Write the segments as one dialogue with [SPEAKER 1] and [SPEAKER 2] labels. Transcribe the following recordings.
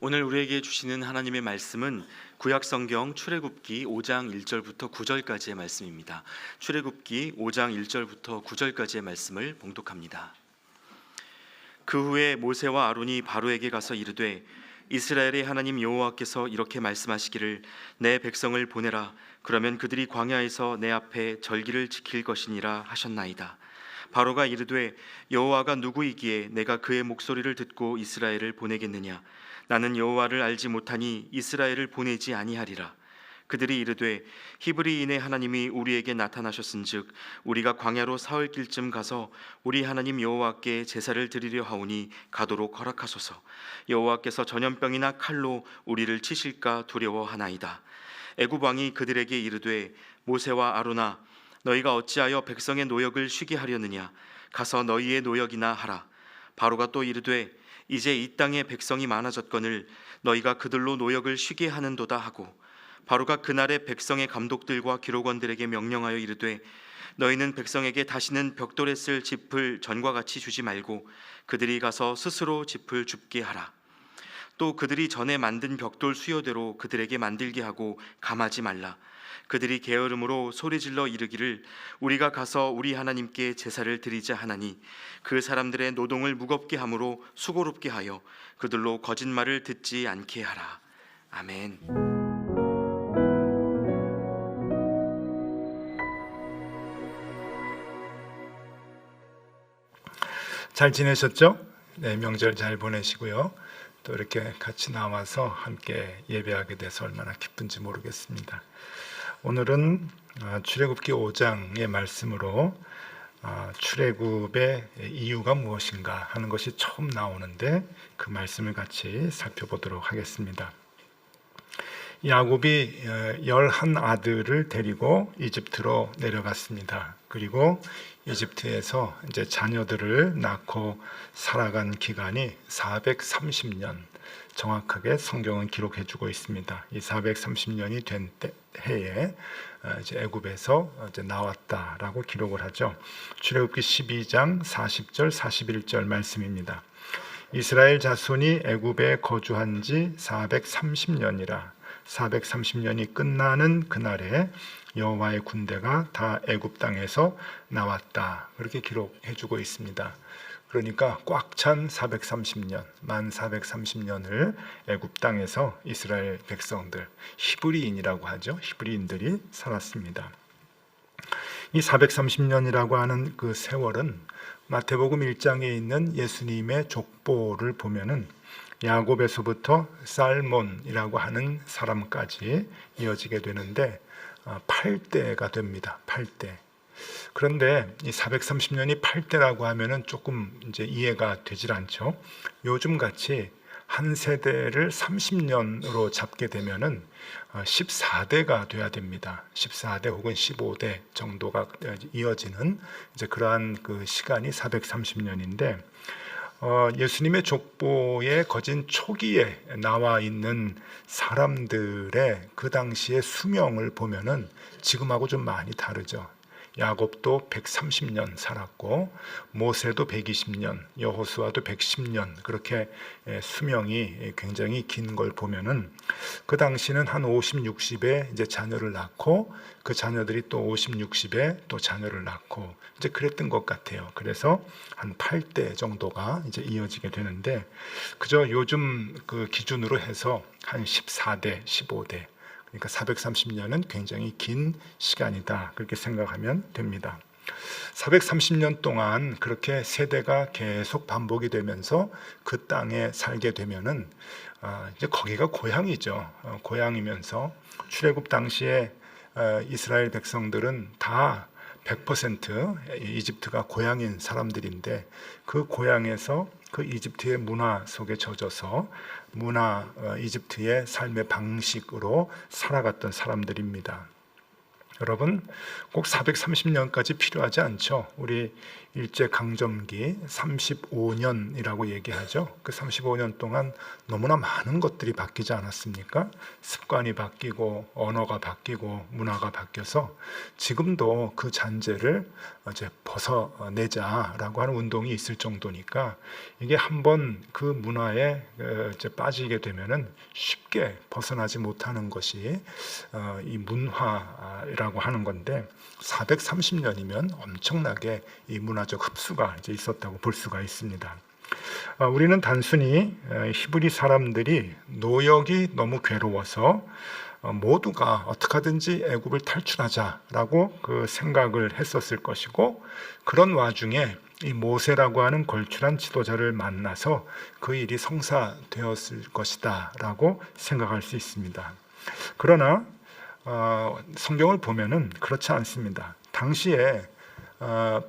[SPEAKER 1] 오늘 우리에게 주시는 하나님의 말씀은 구약성경 출애굽기 5장 1절부터 9절까지의 말씀입니다. 출애굽기 5장 1절부터 9절까지의 말씀을 봉독합니다. 그 후에 모세와 아론이 바로에게 가서 이르되 이스라엘의 하나님 여호와께서 이렇게 말씀하시기를 내 백성을 보내라. 그러면 그들이 광야에서 내 앞에 절기를 지킬 것이니라 하셨나이다. 바로가 이르되 여호와가 누구이기에 내가 그의 목소리를 듣고 이스라엘을 보내겠느냐. 나는 여호와를 알지 못하니 이스라엘을 보내지 아니하리라. 그들이 이르되 히브리인의 하나님이 우리에게 나타나셨은즉 우리가 광야로 사흘 길쯤 가서 우리 하나님 여호와께 제사를 드리려 하오니 가도록 허락하소서. 여호와께서 전염병이나 칼로 우리를 치실까 두려워하나이다. 애굽 왕이 그들에게 이르되 모세와 아론아 너희가 어찌하여 백성의 노역을 쉬게 하려느냐. 가서 너희의 노역이나 하라. 바로가 또 이르되 이제 이 땅에 백성이 많아졌거늘 너희가 그들로 노역을 쉬게 하는도다 하고, 바로가 그날의 백성의 감독들과 기록원들에게 명령하여 이르되 너희는 백성에게 다시는 벽돌에 쓸 짚을 전과 같이 주지 말고 그들이 가서 스스로 짚을 줍게 하라. 또 그들이 전에 만든 벽돌 수요대로 그들에게 만들게 하고 감하지 말라. 그들이 게으름으로 소리질러 이르기를 우리가 가서 우리 하나님께 제사를 드리자 하나니 그 사람들의 노동을 무겁게 함으로 수고롭게 하여 그들로 거짓말을 듣지 않게 하라. 아멘.
[SPEAKER 2] 잘 지내셨죠? 네, 명절 잘 보내시고요. 또 이렇게 같이 나와서 함께 예배하게 돼서 얼마나 기쁜지 모르겠습니다. 오늘은 출애굽기 5장의 말씀으로 출애굽의 이유가 무엇인가 하는 것이 처음 나오는데 그 말씀을 같이 살펴보도록 하겠습니다. 야곱이 11아들을 데리고 이집트로 내려갔습니다. 그리고 이집트에서 이제 자녀들을 낳고 살아간 기간이 430년, 정확하게 성경은 기록해 주고 있습니다. 이 430년이 된 해에 이제 애굽에서 이제 나왔다라고 기록을 하죠. 출애굽기 12장 40절 41절 말씀입니다. 이스라엘 자손이 애굽에 거주한 지 430년이라 430년이 끝나는 그날에 여호와의 군대가 다 애굽 땅에서 나왔다. 그렇게 기록해 주고 있습니다. 그러니까 꽉 찬 430년, 만 430년을 애굽 땅에서 이스라엘 백성들, 히브리인이라고 하죠. 히브리인들이 살았습니다. 이 430년이라고 하는 그 세월은 마태복음 1장에 있는 예수님의 족보를 보면은 야곱에서부터 살몬이라고 하는 사람까지 이어지게 되는데 8대가 됩니다. 8대. 그런데 이 430년이 8대라고 하면은 조금 이제 이해가 되질 않죠. 요즘 같이 한 세대를 30년으로 잡게 되면은 14대가 돼야 됩니다. 14대 혹은 15대 정도가 이어지는 이제 그러한 그 시간이 430년인데 예수님의 족보에 거진 초기에 나와 있는 사람들의 그 당시의 수명을 보면은 지금하고 좀 많이 다르죠. 야곱도 130년 살았고 모세도 120년, 여호수아도 110년 그렇게 수명이 굉장히 긴 걸 보면은 그 당시는 한 50, 60에 이제 자녀를 낳고 그 자녀들이 또 50, 60에 또 자녀를 낳고 이제 그랬던 것 같아요. 그래서 한 8대 정도가 이제 이어지게 되는데 그저 요즘 그 기준으로 해서 한 14대, 15대 그러니까 430년은 굉장히 긴 시간이다. 그렇게 생각하면 됩니다. 430년 동안 그렇게 세대가 계속 반복이 되면서 그 땅에 살게 되면은 이제 거기가 고향이죠. 고향이면서 출애굽 당시에 이스라엘 백성들은 다 100% 이집트가 고향인 사람들인데 그 고향에서 그 이집트의 문화 속에 젖어서 이집트의 삶의 방식으로 살아갔던 사람들입니다. 여러분 꼭 430년까지 필요하지 않죠. 우리 일제강점기 35년이라고 얘기하죠. 그 35년 동안 너무나 많은 것들이 바뀌지 않았습니까? 습관이 바뀌고 언어가 바뀌고 문화가 바뀌어서 지금도 그 잔재를 이제 벗어내자라고 하는 운동이 있을 정도니까, 이게 한번 그 문화에 이제 빠지게 되면은 쉽게 벗어나지 못하는 것이 이 문화라고 하는 건데, 430년이면 엄청나게 이 문화적 흡수가 이제 있었다고 볼 수가 있습니다. 우리는 단순히 히브리 사람들이 노역이 너무 괴로워서 모두가 어떻게 하든지 애굽을 탈출하자라고 그 생각을 했었을 것이고, 그런 와중에 이 모세라고 하는 걸출한 지도자를 만나서 그 일이 성사되었을 것이다 라고 생각할 수 있습니다. 그러나 성경을 보면은 그렇지 않습니다. 당시에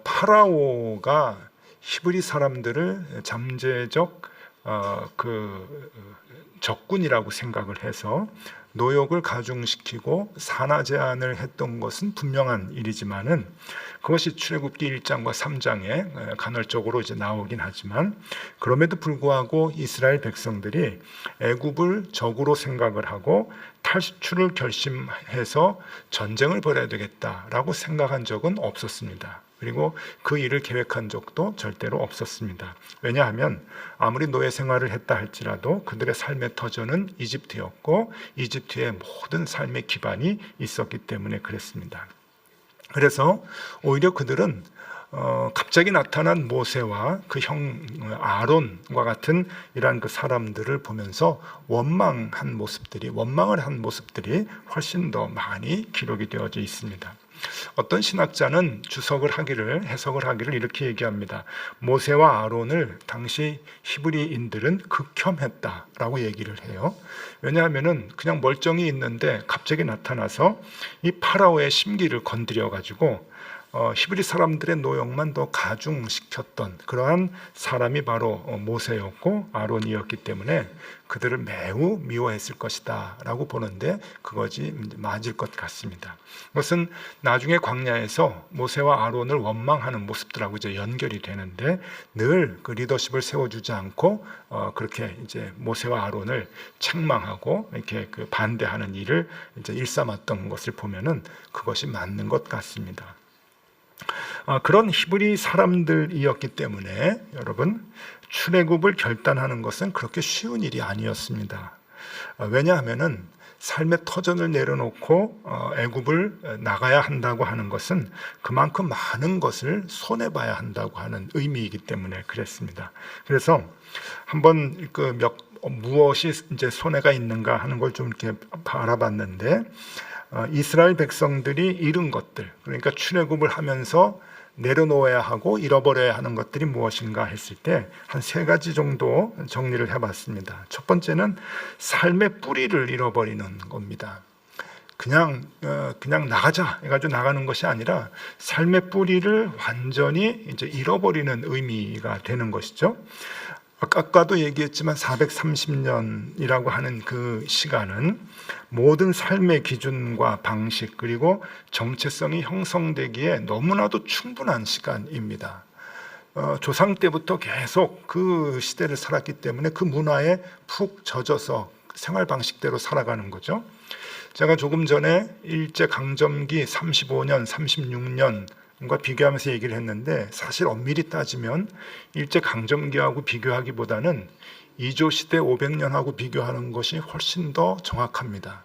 [SPEAKER 2] 파라오가 히브리 사람들을 잠재적 그 적군이라고 생각을 해서 노역을 가중시키고 산하 제한을 했던 것은 분명한 일이지만은, 그것이 출애굽기 1장과 3장에 간헐적으로 이제 나오긴 하지만, 그럼에도 불구하고 이스라엘 백성들이 애굽을 적으로 생각을 하고 탈출을 결심해서 전쟁을 벌여야 되겠다라고 생각한 적은 없었습니다. 그리고 그 일을 계획한 적도 절대로 없었습니다. 왜냐하면 아무리 노예 생활을 했다 할지라도 그들의 삶의 터전은 이집트였고, 이집트의 모든 삶의 기반이 있었기 때문에 그랬습니다. 그래서 오히려 그들은 갑자기 나타난 모세와 그 형 아론과 같은 이러한 그 사람들을 보면서 원망을 한 모습들이 훨씬 더 많이 기록이 되어져 있습니다. 어떤 신학자는 해석을 하기를 이렇게 얘기합니다. 모세와 아론을 당시 히브리인들은 극혐했다라고 얘기를 해요. 왜냐하면은 그냥 멀쩡히 있는데 갑자기 나타나서 이 파라오의 심기를 건드려 가지고 히브리 사람들의 노역만 더 가중시켰던 그러한 사람이 바로 모세였고 아론이었기 때문에 그들을 매우 미워했을 것이다 라고 보는데, 그것이 맞을 것 같습니다. 그것은 나중에 광야에서 모세와 아론을 원망하는 모습들하고 이제 연결이 되는데, 늘 그 리더십을 세워주지 않고 그렇게 이제 모세와 아론을 책망하고 이렇게 그 반대하는 일을 이제 일삼았던 것을 보면은 그것이 맞는 것 같습니다. 그런 히브리 사람들이었기 때문에 여러분, 출애굽을 결단하는 것은 그렇게 쉬운 일이 아니었습니다. 왜냐하면은 삶의 터전을 내려놓고 애굽을 나가야 한다고 하는 것은 그만큼 많은 것을 손해봐야 한다고 하는 의미이기 때문에 그랬습니다. 그래서 한번 무엇이 이제 손해가 있는가 하는 걸 좀 이렇게 바라봤는데, 이스라엘 백성들이 잃은 것들, 그러니까 출애굽을 하면서 내려놓아야 하고 잃어버려야 하는 것들이 무엇인가 했을 때 한 3가지 정도 정리를 해봤습니다. 첫 번째는 삶의 뿌리를 잃어버리는 겁니다. 그냥 나가자 해가지고 나가는 것이 아니라 삶의 뿌리를 완전히 이제 잃어버리는 의미가 되는 것이죠. 아까도 얘기했지만 430년이라고 하는 그 시간은 모든 삶의 기준과 방식 그리고 정체성이 형성되기에 너무나도 충분한 시간입니다. 조상 때부터 계속 그 시대를 살았기 때문에 그 문화에 푹 젖어서 생활 방식대로 살아가는 거죠. 제가 조금 전에 일제강점기 35년, 36년과 비교하면서 얘기를 했는데, 사실 엄밀히 따지면 일제강점기하고 비교하기보다는 이조시대 500년하고 비교하는 것이 훨씬 더 정확합니다.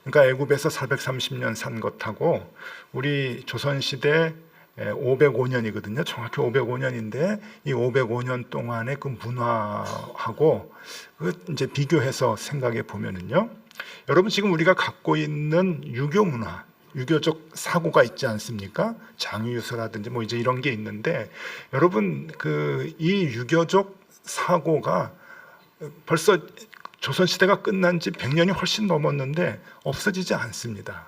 [SPEAKER 2] 그러니까 애굽에서 430년 산 것하고 우리 조선시대 505년이거든요. 정확히 505년인데 이 505년 동안의 그 문화하고 이제 비교해서 생각해 보면은요, 여러분 지금 우리가 갖고 있는 유교 문화, 유교적 사고가 있지 않습니까? 장유유서라든지 뭐 이제 이런 게 있는데, 여러분 이 유교적 사고가 벌써 조선시대가 끝난 지 100년이 훨씬 넘었는데 없어지지 않습니다.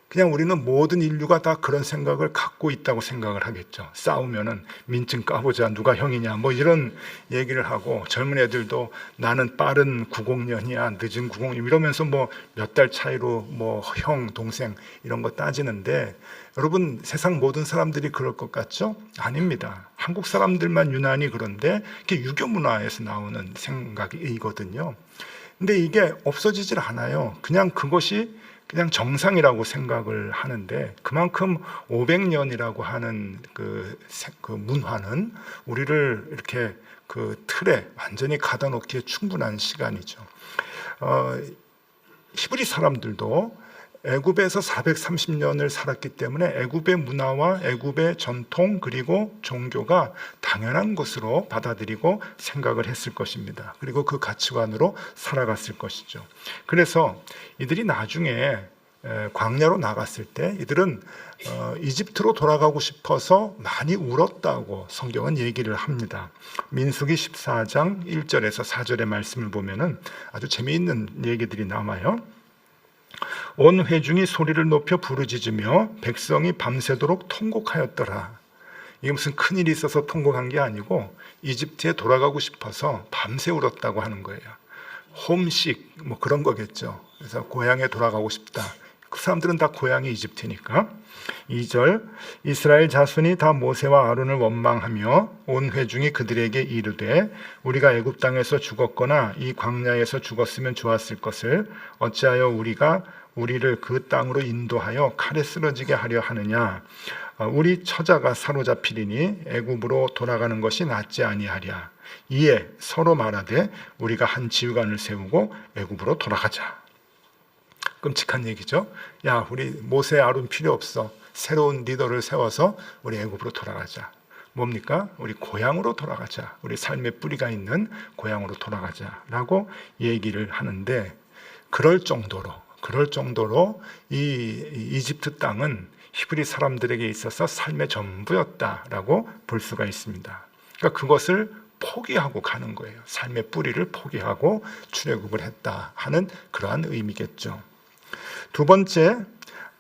[SPEAKER 2] 그냥 우리는 모든 인류가 다 그런 생각을 갖고 있다고 생각을 하겠죠. 싸우면은 민증 까보자, 누가 형이냐 뭐 이런 얘기를 하고, 젊은 애들도 나는 빠른 90년이야 늦은 90년 이러면서 뭐 몇 달 차이로 뭐 형 동생 이런 거 따지는데, 여러분 세상 모든 사람들이 그럴 것 같죠? 아닙니다. 한국 사람들만 유난히 그런데 이게 유교 문화에서 나오는 생각이거든요. 근데 이게 없어지질 않아요. 그냥 그것이 그냥 정상이라고 생각을 하는데, 그만큼 500년이라고 하는 그 문화는 우리를 이렇게 그 틀에 완전히 가둬놓기에 충분한 시간이죠. 히브리 사람들도 애굽에서 430년을 살았기 때문에 애굽의 문화와 애굽의 전통 그리고 종교가 당연한 것으로 받아들이고 생각을 했을 것입니다. 그리고 그 가치관으로 살아갔을 것이죠. 그래서 이들이 나중에 광야로 나갔을 때 이들은 이집트로 돌아가고 싶어서 많이 울었다고 성경은 얘기를 합니다. 민수기 14장 1절에서 4절의 말씀을 보면은 아주 재미있는 얘기들이 남아요. 온 회중이 소리를 높여 부르짖으며 백성이 밤새도록 통곡하였더라. 이게 무슨 큰일이 있어서 통곡한 게 아니고 이집트에 돌아가고 싶어서 밤새 울었다고 하는 거예요. 홈식 뭐 그런 거겠죠. 그래서 고향에 돌아가고 싶다. 그 사람들은 다 고향이 이집트니까. 2절 이스라엘 자손이 다 모세와 아론을 원망하며 온 회중이 그들에게 이르되 우리가 애굽 땅에서 죽었거나 이 광야에서 죽었으면 좋았을 것을 어찌하여 우리가 우리를 그 땅으로 인도하여 칼에 쓰러지게 하려 하느냐. 우리 처자가 사로잡히리니 애굽으로 돌아가는 것이 낫지 아니하랴. 이에 서로 말하되 우리가 한 지휘관을 세우고 애굽으로 돌아가자. 끔찍한 얘기죠. 야, 우리 모세 아론 필요 없어. 새로운 리더를 세워서 우리 애굽으로 돌아가자. 뭡니까? 우리 고향으로 돌아가자. 우리 삶의 뿌리가 있는 고향으로 돌아가자라고 얘기를 하는데, 그럴 정도로 이 이집트 땅은 히브리 사람들에게 있어서 삶의 전부였다라고 볼 수가 있습니다. 그러니까 그것을 포기하고 가는 거예요. 삶의 뿌리를 포기하고 출애굽을 했다 하는 그러한 의미겠죠. 두 번째,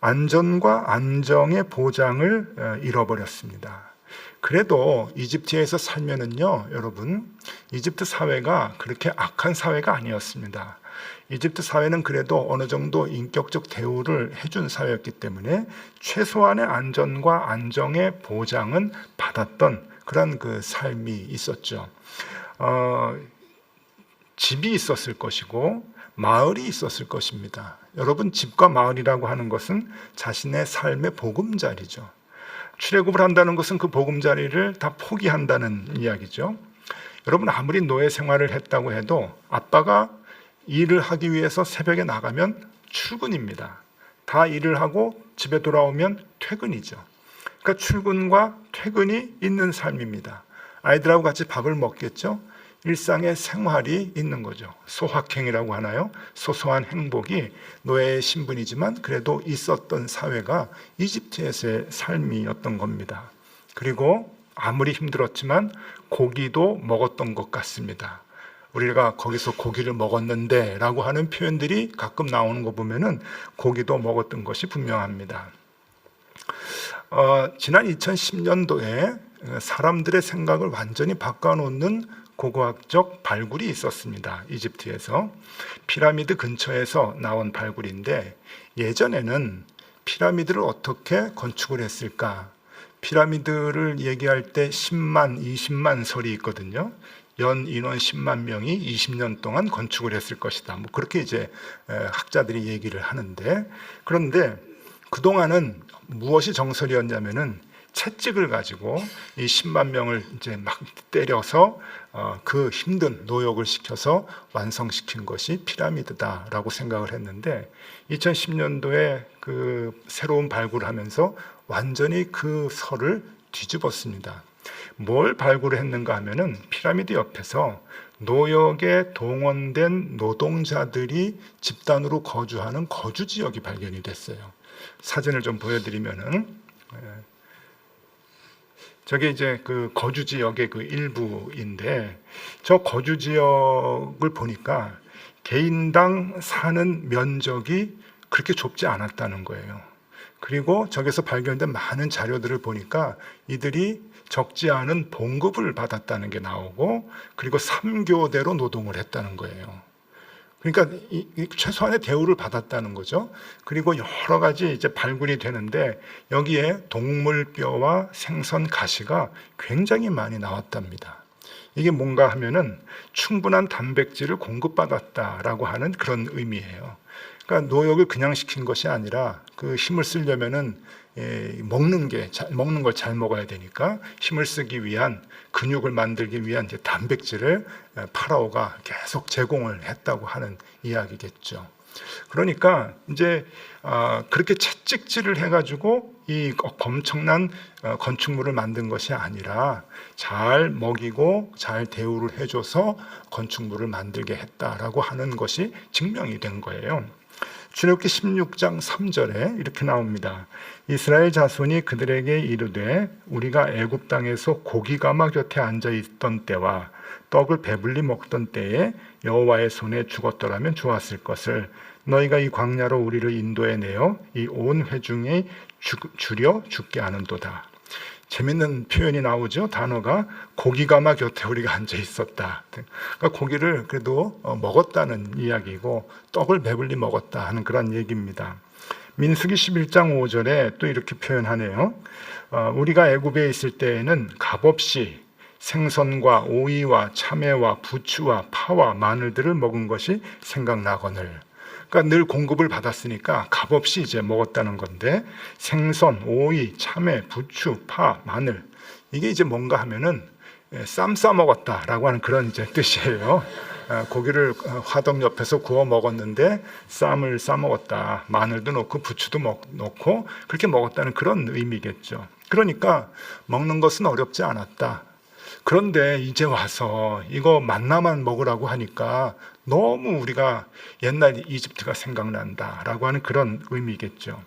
[SPEAKER 2] 안전과 안정의 보장을 잃어버렸습니다. 그래도 이집트에서 살면은요, 여러분, 이집트 사회가 그렇게 악한 사회가 아니었습니다. 이집트 사회는 그래도 어느 정도 인격적 대우를 해준 사회였기 때문에 최소한의 안전과 안정의 보장은 받았던 그런 그 삶이 있었죠. 집이 있었을 것이고 마을이 있었을 것입니다. 여러분, 집과 마을이라고 하는 것은 자신의 삶의 보금자리죠. 출애굽을 한다는 것은 그 보금자리를 다 포기한다는 이야기죠. 여러분, 아무리 노예 생활을 했다고 해도 아빠가 일을 하기 위해서 새벽에 나가면 출근입니다. 다 일을 하고 집에 돌아오면 퇴근이죠. 그러니까 출근과 퇴근이 있는 삶입니다. 아이들하고 같이 밥을 먹겠죠. 일상의 생활이 있는 거죠. 소확행이라고 하나요? 소소한 행복이 노예의 신분이지만 그래도 있었던 사회가 이집트에서의 삶이었던 겁니다. 그리고 아무리 힘들었지만 고기도 먹었던 것 같습니다. 우리가 거기서 고기를 먹었는데 라고 하는 표현들이 가끔 나오는 거 보면은 고기도 먹었던 것이 분명합니다. 지난 2010년도에 사람들의 생각을 완전히 바꿔놓는 고고학적 발굴이 있었습니다. 이집트에서 피라미드 근처에서 나온 발굴인데, 예전에는 피라미드를 어떻게 건축을 했을까? 피라미드를 얘기할 때 10만, 20만 설이 있거든요. 연 인원 10만 명이 20년 동안 건축을 했을 것이다. 뭐 그렇게 이제 학자들이 얘기를 하는데, 그런데 그동안은 무엇이 정설이었냐면은 채찍을 가지고 이 10만 명을 이제 막 때려서 그 힘든 노역을 시켜서 완성시킨 것이 피라미드다라고 생각을 했는데, 2010년도에 그 새로운 발굴을 하면서 완전히 그 설을 뒤집었습니다. 뭘 발굴했는가 하면은 피라미드 옆에서 노역에 동원된 노동자들이 집단으로 거주하는 거주 지역이 발견이 됐어요. 사진을 좀 보여드리면은, 저게 이제 그 거주 지역의 그 일부인데, 저 거주 지역을 보니까 개인당 사는 면적이 그렇게 좁지 않았다는 거예요. 그리고 저기서 발견된 많은 자료들을 보니까 이들이 적지 않은 봉급을 받았다는 게 나오고, 그리고 3교대로 노동을 했다는 거예요. 그러니까 최소한의 대우를 받았다는 거죠. 그리고 여러 가지 이제 발굴이 되는데 여기에 동물뼈와 생선 가시가 굉장히 많이 나왔답니다. 이게 뭔가 하면은 충분한 단백질을 공급받았다라고 하는 그런 의미예요. 그러니까 노역을 그냥 시킨 것이 아니라 그 힘을 쓰려면은 먹는 걸 잘 먹어야 되니까 힘을 쓰기 위한, 근육을 만들기 위한 이제 단백질을 파라오가 계속 제공을 했다고 하는 이야기겠죠. 그러니까 이제 그렇게 채찍질을 해가지고 이 엄청난 건축물을 만든 것이 아니라 잘 먹이고 잘 대우를 해줘서 건축물을 만들게 했다라고 하는 것이 증명이 된 거예요. 출애굽기 16장 3절에 이렇게 나옵니다. 이스라엘 자손이 그들에게 이르되 우리가 애굽 땅에서 고기가마 곁에 앉아 있던 때와 떡을 배불리 먹던 때에 여호와의 손에 죽었더라면 좋았을 것을 너희가 이 광야로 우리를 인도해 내어 이 온 회중이 줄여 죽게 하는도다. 재밌는 표현이 나오죠. 단어가 고기가마 곁에 우리가 앉아 있었다. 그러니까 고기를 그래도 먹었다는 이야기고 떡을 배불리 먹었다 하는 그런 얘기입니다. 민수기 11장 5절에 또 이렇게 표현하네요. 우리가 애굽에 있을 때에는 값없이 생선과 오이와 참외와 부추와 파와 마늘들을 먹은 것이 생각나거늘. 그러니까 늘 공급을 받았으니까 값없이 이제 먹었다는 건데, 생선, 오이, 참외, 부추, 파, 마늘, 이게 이제 뭔가 하면은 쌈 싸 먹었다라고 하는 그런 이제 뜻이에요. 고기를 화덕 옆에서 구워 먹었는데 쌈을 싸 먹었다. 마늘도 넣고 부추도 넣고 그렇게 먹었다는 그런 의미겠죠. 그러니까 먹는 것은 어렵지 않았다. 그런데 이제 와서 이거 만나만 먹으라고 하니까 너무 우리가 옛날 이집트가 생각난다라고 하는 그런 의미겠죠.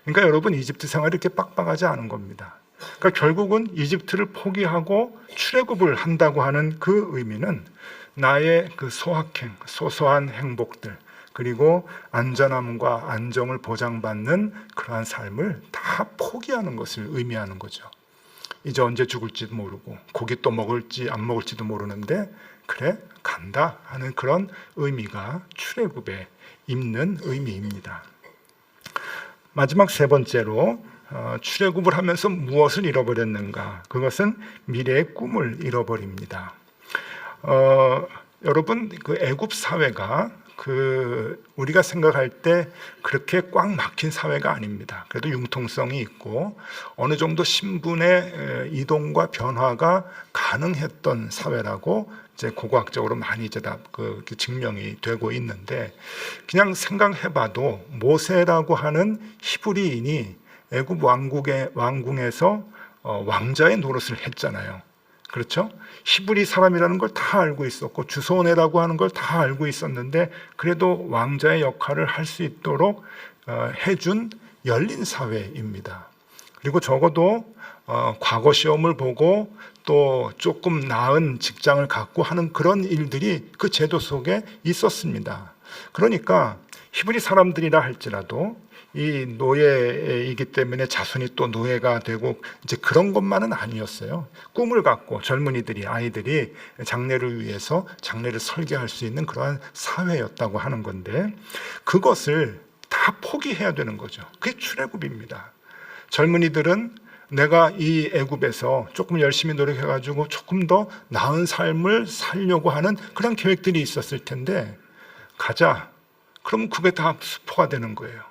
[SPEAKER 2] 그러니까 여러분, 이집트 생활이 이렇게 빡빡하지 않은 겁니다. 그러니까 결국은 이집트를 포기하고 출애굽을 한다고 하는 그 의미는 나의 그 소확행, 소소한 행복들, 그리고 안전함과 안정을 보장받는 그러한 삶을 다 포기하는 것을 의미하는 거죠. 이제 언제 죽을지도 모르고 고기 또 먹을지 안 먹을지도 모르는데 그래 간다 하는 그런 의미가 출애굽에 있는 의미입니다. 마지막 세 번째로 출애굽을 하면서 무엇을 잃어버렸는가? 그것은 미래의 꿈을 잃어버립니다. 여러분, 그 애굽 사회가 우리가 생각할 때 그렇게 꽉 막힌 사회가 아닙니다. 그래도 융통성이 있고 어느 정도 신분의 이동과 변화가 가능했던 사회라고 이제 고고학적으로 많이 이제 다 증명이 되고 있는데, 그냥 생각해봐도 모세라고 하는 히브리인이 애굽 왕궁에서 왕자의 노릇을 했잖아요. 그렇죠? 히브리 사람이라는 걸 다 알고 있었고 주소내라고 하는 걸 다 알고 있었는데 그래도 왕자의 역할을 할 수 있도록 해준 열린 사회입니다. 그리고 적어도 과거 시험을 보고 또 조금 나은 직장을 갖고 하는 그런 일들이 그 제도 속에 있었습니다. 그러니까 히브리 사람들이라 할지라도 이 노예이기 때문에 자손이 또 노예가 되고 이제 그런 것만은 아니었어요. 꿈을 갖고 젊은이들이, 아이들이 장래를 위해서 장래를 설계할 수 있는 그러한 사회였다고 하는 건데 그것을 다 포기해야 되는 거죠. 그게 출애굽입니다. 젊은이들은 내가 이 애굽에서 조금 열심히 노력해가지고 조금 더 나은 삶을 살려고 하는 그런 계획들이 있었을 텐데 가자. 그럼 그게 다 수포가 되는 거예요.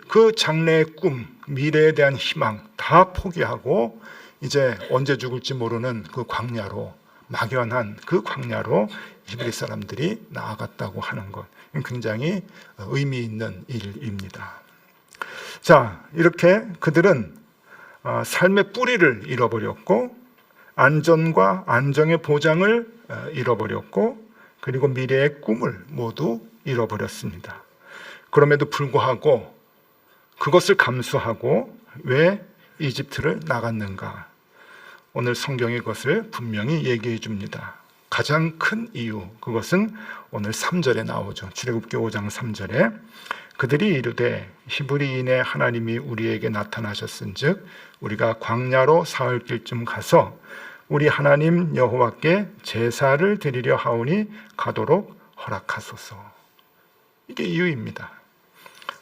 [SPEAKER 2] 그 장래의 꿈, 미래에 대한 희망 다 포기하고 이제 언제 죽을지 모르는 그 광야로, 막연한 그 광야로 히브리 사람들이 나아갔다고 하는 것, 굉장히 의미 있는 일입니다. 자, 이렇게 그들은 삶의 뿌리를 잃어버렸고 안전과 안정의 보장을 잃어버렸고 그리고 미래의 꿈을 모두 잃어버렸습니다. 그럼에도 불구하고 그것을 감수하고 왜 이집트를 나갔는가? 오늘 성경이 그것을 분명히 얘기해 줍니다. 가장 큰 이유, 그것은 오늘 3절에 나오죠. 출애굽기 5장 3절에 그들이 이르되 히브리인의 하나님이 우리에게 나타나셨은즉 우리가 광야로 사흘 길쯤 가서 우리 하나님 여호와께 제사를 드리려 하오니 가도록 허락하소서. 이게 이유입니다.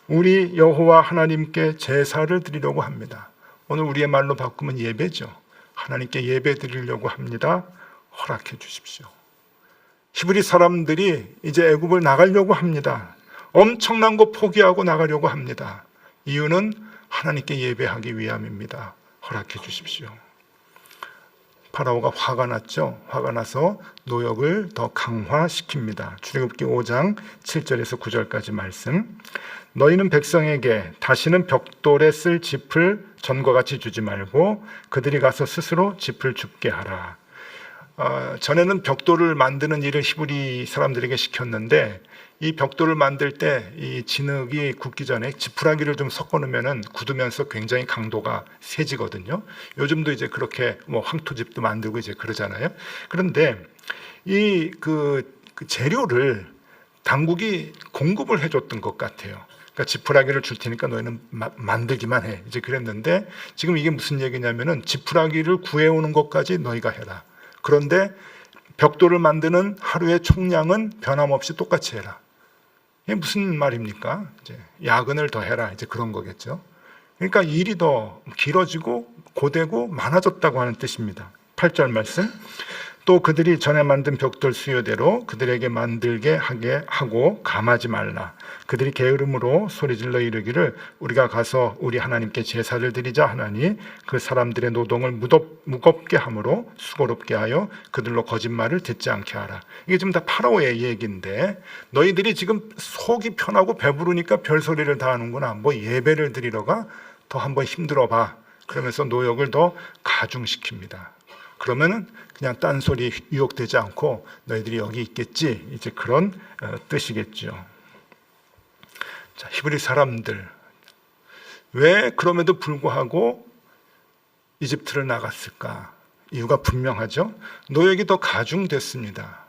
[SPEAKER 2] 우리 여호와 하나님께 제사를 드리려고 합니다. 오늘 우리의 말로 바꾸면 예배죠. 하나님께 예배 드리려고 합니다. 허락해 주십시오. 히브리 사람들이 이제 애굽을 나가려고 합니다. 엄청난 거 포기하고 나가려고 합니다. 이유는 하나님께 예배하기 위함입니다. 허락해 주십시오. 파라오가 화가 났죠. 화가 나서 노역을 더 강화시킵니다. 출애굽기 5장 7절에서 9절까지 말씀. 너희는 백성에게 다시는 벽돌에 쓸 짚을 전과 같이 주지 말고 그들이 가서 스스로 짚을 줍게 하라. 전에는 벽돌을 만드는 일을 히브리 사람들에게 시켰는데 이 벽돌을 만들 때 이 진흙이 굳기 전에 지푸라기를 좀 섞어 놓으면은 굳으면서 굉장히 강도가 세지거든요. 요즘도 이제 그렇게 뭐 황토집도 만들고 이제 그러잖아요. 그런데 이 그 재료를 당국이 공급을 해줬던 것 같아요. 그러니까 지푸라기를 줄 테니까 너희는 만들기만 해. 이제 그랬는데 지금 이게 무슨 얘기냐면은 지푸라기를 구해오는 것까지 너희가 해라. 그런데 벽돌을 만드는 하루의 총량은 변함없이 똑같이 해라. 이게 무슨 말입니까? 이제 야근을 더 해라. 이제 그런 거겠죠. 그러니까 일이 더 길어지고 고되고 많아졌다고 하는 뜻입니다. 8절 말씀. 또 그들이 전에 만든 벽돌 수요대로 그들에게 만들게 하게 하고 감하지 말라. 그들이 게으름으로 소리질러 이르기를 우리가 가서 우리 하나님께 제사를 드리자 하나니 그 사람들의 노동을 무겁게 함으로 수고롭게 하여 그들로 거짓말을 듣지 않게 하라. 이게 지금 다 파라오의 얘기인데 너희들이 지금 속이 편하고 배부르니까 별소리를 다 하는구나. 뭐 예배를 드리러가 더 한번 힘들어 봐. 그러면서 노역을 더 가중시킵니다. 그러면은 그냥 딴소리 유혹되지 않고 너희들이 여기 있겠지. 이제 그런 뜻이겠죠. 자, 히브리 사람들 왜 그럼에도 불구하고 이집트를 나갔을까? 이유가 분명하죠. 노역이 더 가중됐습니다.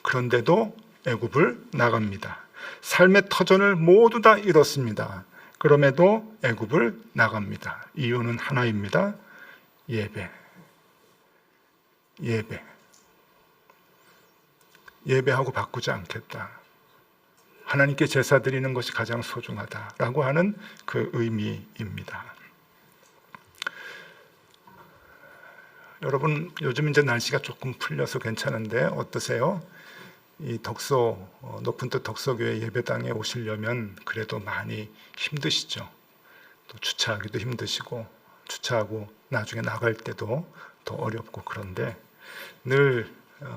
[SPEAKER 2] 그런데도 애굽을 나갑니다. 삶의 터전을 모두 다 잃었습니다. 그럼에도 애굽을 나갑니다. 이유는 하나입니다. 예배. 예배하고 바꾸지 않겠다. 하나님께 제사 드리는 것이 가장 소중하다라고 하는 그 의미입니다. 여러분 요즘 이제 날씨가 조금 풀려서 괜찮은데 어떠세요? 이 높은 뜻 덕서교회 예배당에 오시려면 그래도 많이 힘드시죠. 또 주차하기도 힘드시고 주차하고 나중에 나갈 때도 더 어렵고 그런데 늘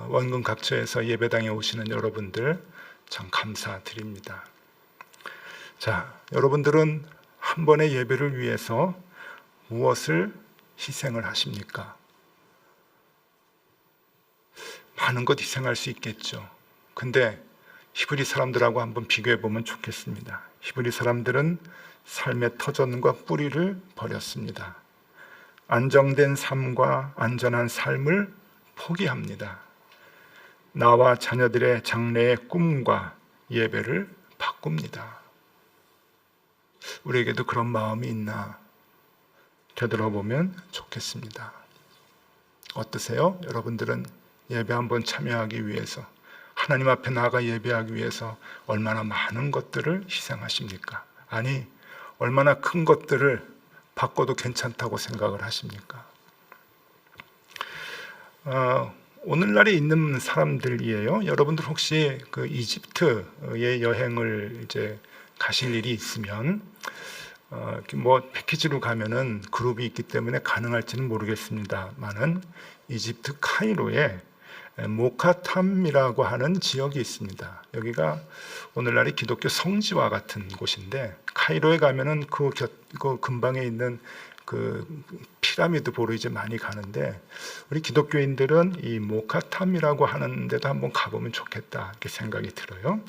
[SPEAKER 2] 원근 각처에서 예배당에 오시는 여러분들 참 감사드립니다. 자, 여러분들은 한 번의 예배를 위해서 무엇을 희생을 하십니까? 많은 것 희생할 수 있겠죠. 근데 히브리 사람들하고 한번 비교해 보면 좋겠습니다. 히브리 사람들은 삶의 터전과 뿌리를 버렸습니다. 안정된 삶과 안전한 삶을 포기합니다. 나와 자녀들의 장래의 꿈과 예배를 바꿉니다. 우리에게도 그런 마음이 있나 되돌아보면 좋겠습니다. 어떠세요? 여러분들은 예배 한번 참여하기 위해서 하나님 앞에 나아가 예배하기 위해서 얼마나 많은 것들을 희생하십니까? 아니, 얼마나 큰 것들을 바꿔도 괜찮다고 생각을 하십니까? 오늘날에 있는 사람들이에요. 여러분들 혹시 그 이집트의 여행을 이제 가실 일이 있으면 뭐 패키지로 가면은 그룹이 있기 때문에 가능할지는 모르겠습니다만은 이집트 카이로에 모카탐이라고 하는 지역이 있습니다. 여기가 오늘날의 기독교 성지와 같은 곳인데 카이로에 가면은 그 근방에 있는 그 피라미드 보러 이제 많이 가는데 우리 기독교인들은 이 모카탐이라고 하는 데도 한번 가보면 좋겠다 이렇게 생각이 들어요.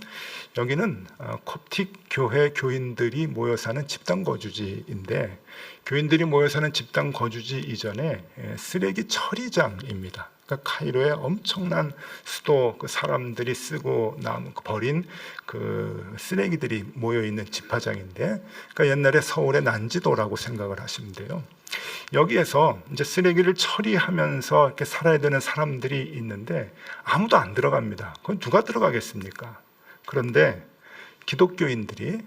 [SPEAKER 2] 여기는 콥틱 교회 교인들이 모여 사는 집단 거주지인데 교인들이 모여 사는 집단 거주지 이전에 쓰레기 처리장입니다. 그러니까 카이로에 엄청난 수도 그 사람들이 쓰고 버린 그 쓰레기들이 모여 있는 집화장인데, 그러니까 옛날에 서울의 난지도라고 생각을 하시면 돼요. 여기에서 이제 쓰레기를 처리하면서 이렇게 살아야 되는 사람들이 있는데 아무도 안 들어갑니다. 그건 누가 들어가겠습니까? 그런데 기독교인들이,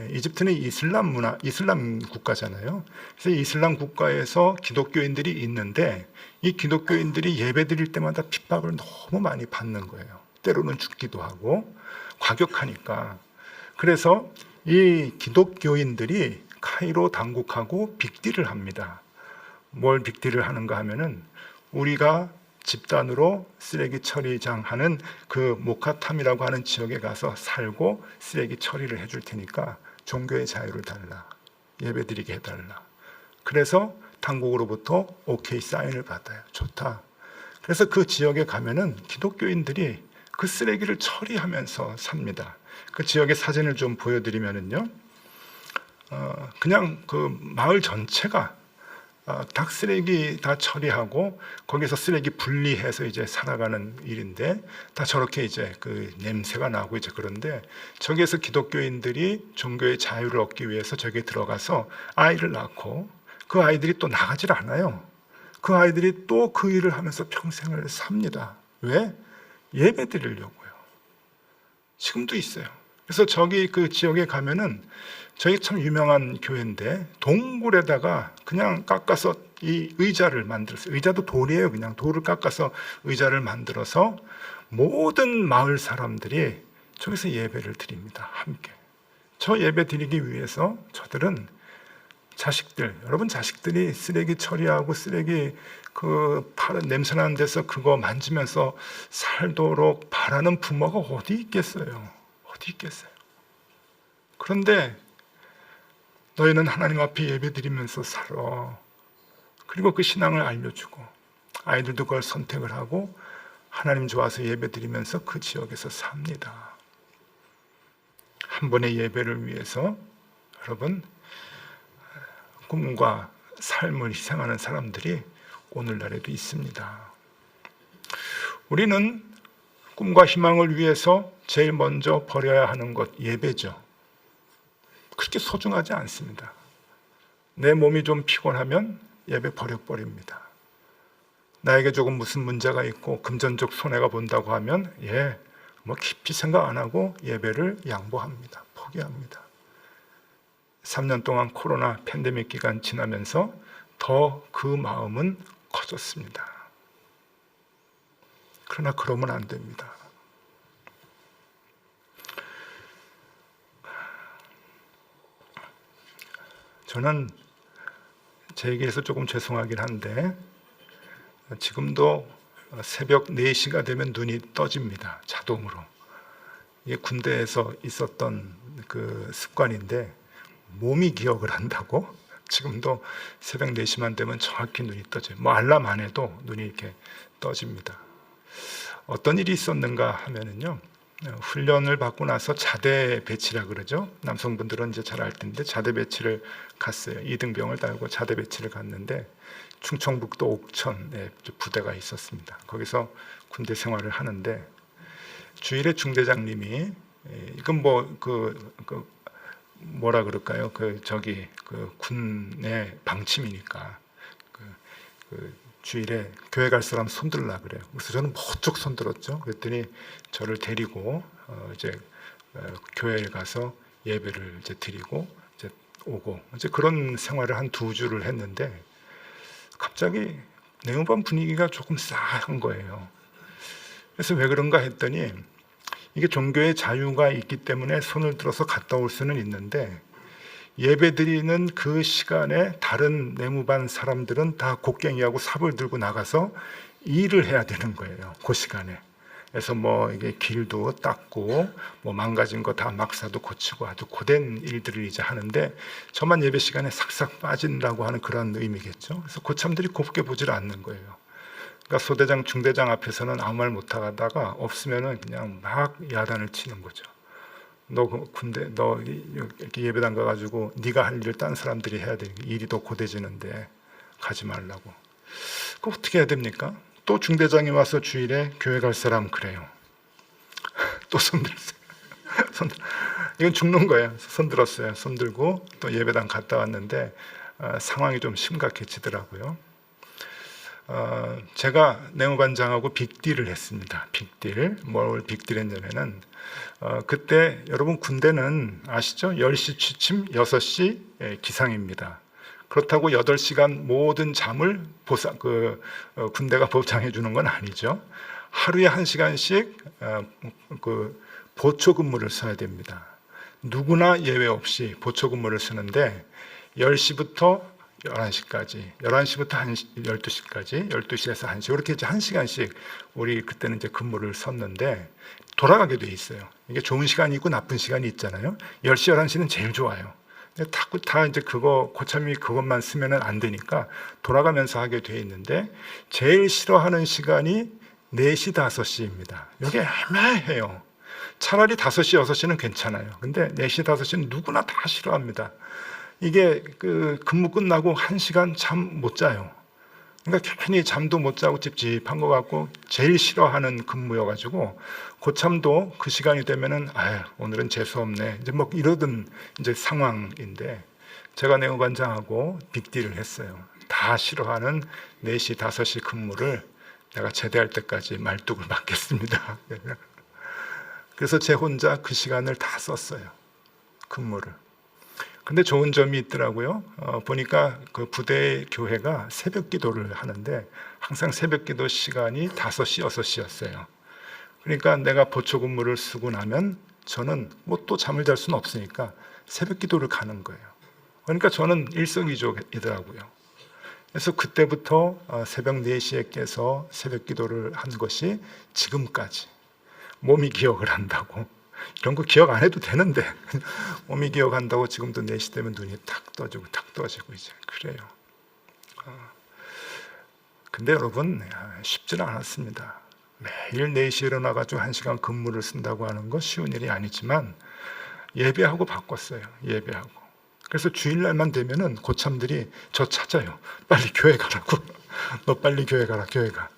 [SPEAKER 2] 이집트는 이슬람 국가잖아요. 그래서 이슬람 국가에서 기독교인들이 있는데 이 기독교인들이 예배 드릴 때마다 핍박을 너무 많이 받는 거예요. 때로는 죽기도 하고 과격하니까. 그래서 이 기독교인들이 카이로 당국하고 빅딜을 합니다. 뭘 빅딜을 하는가 하면은 우리가 집단으로 쓰레기 처리장 하는 그 모카탐이라고 하는 지역에 가서 살고 쓰레기 처리를 해줄 테니까 종교의 자유를 달라, 예배드리게 해달라. 그래서 당국으로부터 오케이 사인을 받아요. 좋다. 그래서 그 지역에 가면은 기독교인들이 그 쓰레기를 처리하면서 삽니다. 그 지역의 사진을 좀 보여드리면은요, 그냥 그 마을 전체가 닭 쓰레기 다 처리하고 거기서 쓰레기 분리해서 이제 살아가는 일인데 다 저렇게 이제 그 냄새가 나고 이제 그런데 저기에서 기독교인들이 종교의 자유를 얻기 위해서 저기에 들어가서 아이를 낳고 그 아이들이 또 나가질 않아요. 그 아이들이 또 그 일을 하면서 평생을 삽니다. 왜? 예배 드리려고요. 지금도 있어요. 그래서 저기 그 지역에 가면은 저희 참 유명한 교회인데 동굴에다가 그냥 깎아서 이 의자를 만들었어요. 의자도 돌이에요. 그냥 돌을 깎아서 의자를 만들어서 모든 마을 사람들이 저기서 예배를 드립니다. 함께. 저 예배 드리기 위해서 저들은 여러분 자식들이 쓰레기 처리하고 쓰레기 그 냄새나는 데서 그거 만지면서 살도록 바라는 부모가 어디 있겠어요? 어디 있겠어요? 그런데 너희는 하나님 앞에 예배드리면서 살아. 그리고 그 신앙을 알려주고 아이들도 그걸 선택을 하고 하나님 좋아서 예배드리면서 그 지역에서 삽니다. 한 번의 예배를 위해서 여러분 꿈과 삶을 희생하는 사람들이 오늘날에도 있습니다. 우리는 꿈과 희망을 위해서 제일 먼저 버려야 하는 것 예배죠. 그렇게 소중하지 않습니다. 내 몸이 좀 피곤하면 예배 버려버립니다. 나에게 조금 무슨 문제가 있고 금전적 손해가 본다고 하면 뭐 깊이 생각 안 하고 예배를 양보합니다. 포기합니다. 3년 동안 코로나 팬데믹 기간 지나면서 더 그 마음은 커졌습니다. 그러나 그러면 안 됩니다. 저는 제 얘기해서 조금 죄송하긴 한데 지금도 새벽 4시가 되면 눈이 떠집니다. 자동으로. 이게 군대에서 있었던 그 습관인데 몸이 기억을 한다고 지금도 새벽 4시만 되면 정확히 눈이 떠져요. 뭐 알람 안 해도 눈이 이렇게 떠집니다. 어떤 일이 있었는가 하면은요, 훈련을 받고 나서 자대 배치라 그러죠. 남성분들은 이제 잘 알 텐데 자대 배치를 갔어요. 이등병을 달고 자대 배치를 갔는데 충청북도 옥천에 부대가 있었습니다. 거기서 군대 생활을 하는데 주일에 중대장님이 이건 뭐라 그럴까요? 그 군의 방침이니까 주일에 교회 갈 사람 손들라 그래요. 그래서 저는 멋쩍 손들었죠. 그랬더니 저를 데리고 이제 교회에 가서 예배를 이제 드리고 이제 오고 이제 그런 생활을 한 2주를 했는데 갑자기 내음반 분위기가 조금 싸한 거예요. 그래서 왜 그런가 했더니 이게 종교의 자유가 있기 때문에 손을 들어서 갔다 올 수는 있는데 예배드리는 그 시간에 다른 내무반 사람들은 다 곡괭이하고 삽을 들고 나가서 일을 해야 되는 거예요. 그 시간에. 그래서 뭐 이게 길도 닦고 뭐 망가진 거 다 막사도 고치고 아주 고된 일들을 이제 하는데 저만 예배 시간에 삭삭 빠진다고 하는 그런 의미겠죠. 그래서 고참들이 곱게 보질 않는 거예요. 그러니까 소대장, 중대장 앞에서는 아무 말 못하다가 없으면은 그냥 막 야단을 치는 거죠. 너 군대 너 이렇게 예배당 가가지고 네가 할 일을 딴 사람들이 해야 되니까 일이 더 고돼지는데 가지 말라고. 그 어떻게 해야 됩니까? 또 중대장이 와서 주일에 교회 갈 사람 그래요. 또 손들었어요. 이건 죽는 거예요. 손들었어요. 손들고 또 예배당 갔다 왔는데 상황이 좀 심각해지더라고요. 제가 내무반장하고 빅딜을 했습니다. 빅딜. 뭘 빅딜 했냐면은 그때 여러분 군대는 아시죠? 10시 취침, 6시 기상입니다. 그렇다고 8시간 모든 잠을 군대가 보장해 주는 건 아니죠. 하루에 1시간씩 보초 근무를 써야 됩니다. 누구나 예외 없이 보초 근무를 쓰는데 10시부터 11시까지, 11시부터 12시까지, 12시에서 1시, 이렇게 이제 1시간씩 우리 그때는 이제 근무를 썼는데 돌아가게 돼 있어요. 이게 좋은 시간이 있고 나쁜 시간이 있잖아요. 10시, 11시는 제일 좋아요. 근데 다 이제 고참이 그것만 쓰면은 안 되니까 돌아가면서 하게 돼 있는데 제일 싫어하는 시간이 4시, 5시입니다. 이게 애매해요. 차라리 5시, 6시는 괜찮아요. 근데 4시, 5시는 누구나 다 싫어합니다. 이게 근무 끝나고 1시간 잠 못 자요. 그러니까 괜히 잠도 못 자고 찝찝한 것 같고 제일 싫어하는 근무여가지고 고참도 그 시간이 되면은 오늘은 재수 없네 이제 뭐 이러던 이제 상황인데 제가 내무반장하고 빅딜을 했어요. 다 싫어하는 4시, 5시 근무를 내가 제대할 때까지 말뚝을 맞겠습니다. 그래서 제 혼자 그 시간을 다 썼어요. 근무를. 근데 좋은 점이 있더라고요. 보니까 그 부대 교회가 새벽 기도를 하는데 항상 새벽 기도 시간이 5시, 6시였어요. 그러니까 내가 보초 근무를 쓰고 나면 저는 뭐 또 잠을 잘 수는 없으니까 새벽 기도를 가는 거예요. 그러니까 저는 일석이조이더라고요. 그래서 그때부터 새벽 4시에 깨서 새벽 기도를 한 것이 지금까지 몸이 기억을 한다고. 이런 거 기억 안 해도 되는데 몸이 기억한다고 지금도 4시 되면 눈이 탁 떠지고 이제 그래요. 근데 여러분 쉽지는 않았습니다. 매일 4시에 일어나가지고 1시간 근무를 쓴다고 하는 거 쉬운 일이 아니지만 예배하고 바꿨어요. 예배하고. 그래서 주일날만 되면은 고참들이 저 찾아요. 빨리 교회 가라고. 너 빨리 교회 가라. 교회 가.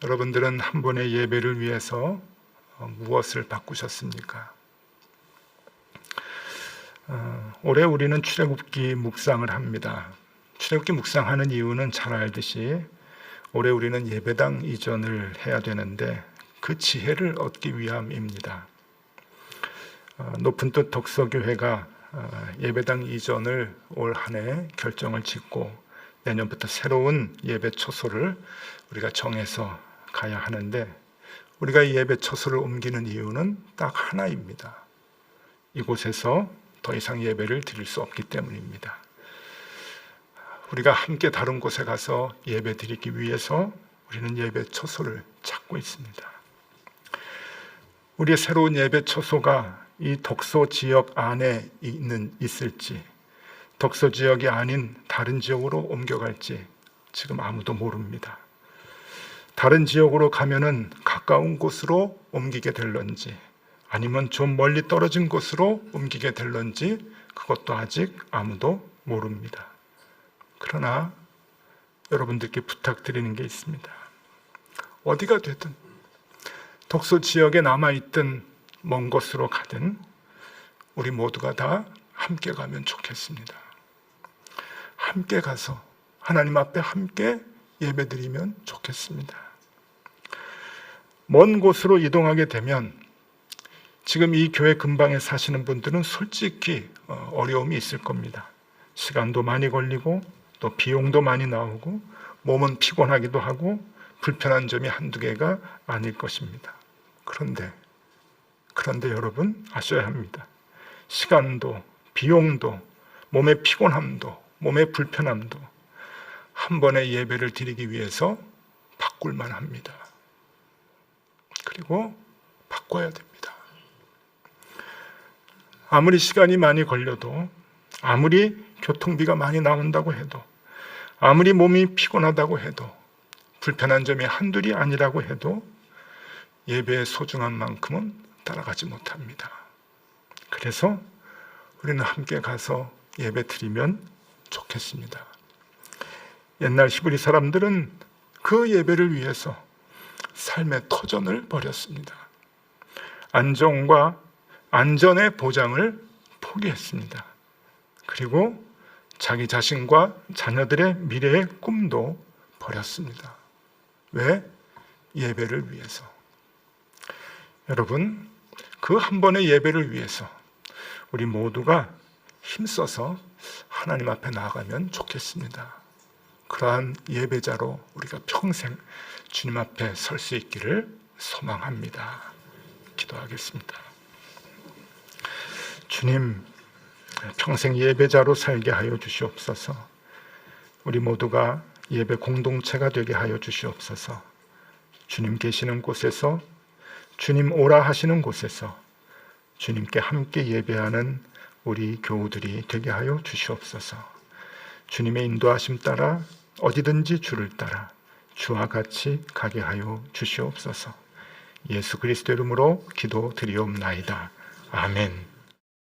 [SPEAKER 2] 여러분들은 한 번의 예배를 위해서 무엇을 바꾸셨습니까? 올해 우리는 출애굽기 묵상을 합니다. 출애굽기 묵상하는 이유는 잘 알듯이 올해 우리는 예배당 이전을 해야 되는데 그 지혜를 얻기 위함입니다. 높은 뜻 독서교회가 예배당 이전을 올 한 해 결정을 짓고 내년부터 새로운 예배 초소를 우리가 정해서 가야 하는데 우리가 이 예배 초소를 옮기는 이유는 딱 하나입니다. 이곳에서 더 이상 예배를 드릴 수 없기 때문입니다. 우리가 함께 다른 곳에 가서 예배 드리기 위해서 우리는 예배 초소를 찾고 있습니다. 우리의 새로운 예배 초소가 이 독서 지역 안에 있을지 독서 지역이 아닌 다른 지역으로 옮겨갈지 지금 아무도 모릅니다. 다른 지역으로 가면은 가까운 곳으로 옮기게 될런지 아니면 좀 멀리 떨어진 곳으로 옮기게 될런지 그것도 아직 아무도 모릅니다. 그러나 여러분들께 부탁드리는 게 있습니다. 어디가 되든 독서 지역에 남아있든 먼 곳으로 가든 우리 모두가 다 함께 가면 좋겠습니다. 함께 가서 하나님 앞에 함께 예배드리면 좋겠습니다. 먼 곳으로 이동하게 되면 지금 이 교회 근방에 사시는 분들은 솔직히 어려움이 있을 겁니다. 시간도 많이 걸리고 또 비용도 많이 나오고 몸은 피곤하기도 하고 불편한 점이 한두 개가 아닐 것입니다. 그런데 여러분 아셔야 합니다. 시간도 비용도 몸의 피곤함도 몸의 불편함도 한 번의 예배를 드리기 위해서 바꿀만 합니다. 그리고 바꿔야 됩니다. 아무리 시간이 많이 걸려도 아무리 교통비가 많이 나온다고 해도 아무리 몸이 피곤하다고 해도 불편한 점이 한둘이 아니라고 해도 예배의 소중한 만큼은 따라가지 못합니다. 그래서 우리는 함께 가서 예배 드리면 좋겠습니다. 옛날 히브리 사람들은 그 예배를 위해서 삶의 터전을 벌였습니다. 안정과 안전의 보장을 포기했습니다. 그리고 자기 자신과 자녀들의 미래의 꿈도 버렸습니다. 왜? 예배를 위해서. 여러분, 그 한 번의 예배를 위해서 우리 모두가 힘써서 하나님 앞에 나아가면 좋겠습니다. 그러한 예배자로 우리가 평생 주님 앞에 설 수 있기를 소망합니다. 기도하겠습니다. 주님, 평생 예배자로 살게 하여 주시옵소서. 우리 모두가 예배 공동체가 되게 하여 주시옵소서. 주님 계시는 곳에서, 주님 오라 하시는 곳에서 주님께 함께 예배하는 우리 교우들이 되게 하여 주시옵소서. 주님의 인도하심 따라 어디든지 주를 따라 주와 같이 가게 하여 주시옵소서. 예수 그리스도 이름으로 기도드리옵나이다. 아멘.